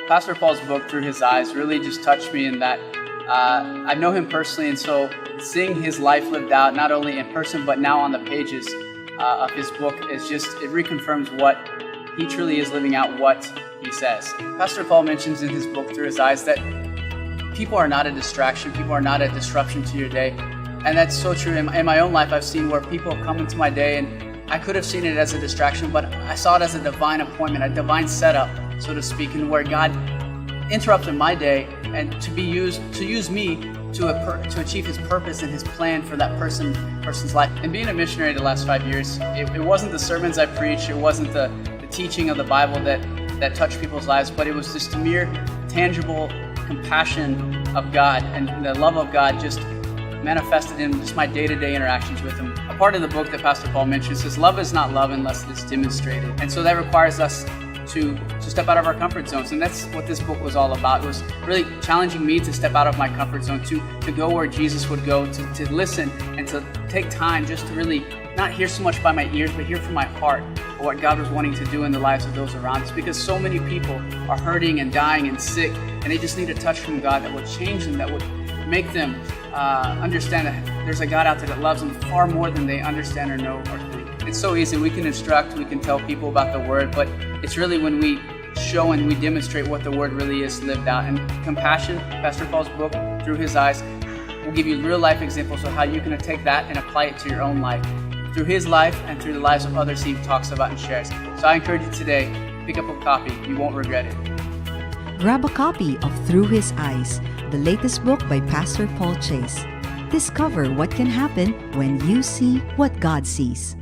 Pastor Paul's book, Thru His Eyes, really just touched me in that I know him personally, and so seeing his life lived out, not only in person, but now on the pages of his book, it reconfirms what he truly is living out, what he says. Pastor Paul mentions in his book, Thru His Eyes, that people are not a distraction, people are not a disruption to your day. And that's so true. In my own life, I've seen where people have come into my day, and I could have seen it as a distraction, but I saw it as a divine appointment, a divine setup, so to speak, and where God interrupted my day and to use me to achieve His purpose and His plan for that person's life. And being a missionary the last 5 years, it wasn't the sermons I preached, it wasn't the teaching of the Bible that touched people's lives, but it was just the mere tangible compassion of God and the love of God just manifested in just my day-to-day interactions with Him. A part of the book that Pastor Paul mentions says, love is not love unless it is demonstrated. And so that requires us to step out of our comfort zones. And that's what this book was all about. It was really challenging me to step out of my comfort zone, to go where Jesus would go, to listen and to take time just to really not hear so much by my ears, but hear from my heart what God was wanting to do in the lives of those around us. Because so many people are hurting and dying and sick, and they just need a touch from God that would change them, that would make them understand that there's a God out there that loves them far more than they understand or know or think. It's so easy. We can instruct, we can tell people about the Word, but it's really when we show and we demonstrate what the Word really is lived out. And compassion, Pastor Paul's book, Thru His Eyes, will give you real life examples of how you can take that and apply it to your own life, through his life and through the lives of others he talks about and shares. So I encourage you today, pick up a copy. You won't regret it. Grab a copy of Thru His Eyes, the latest book by Pastor Paul Chase. Discover what can happen when you see what God sees.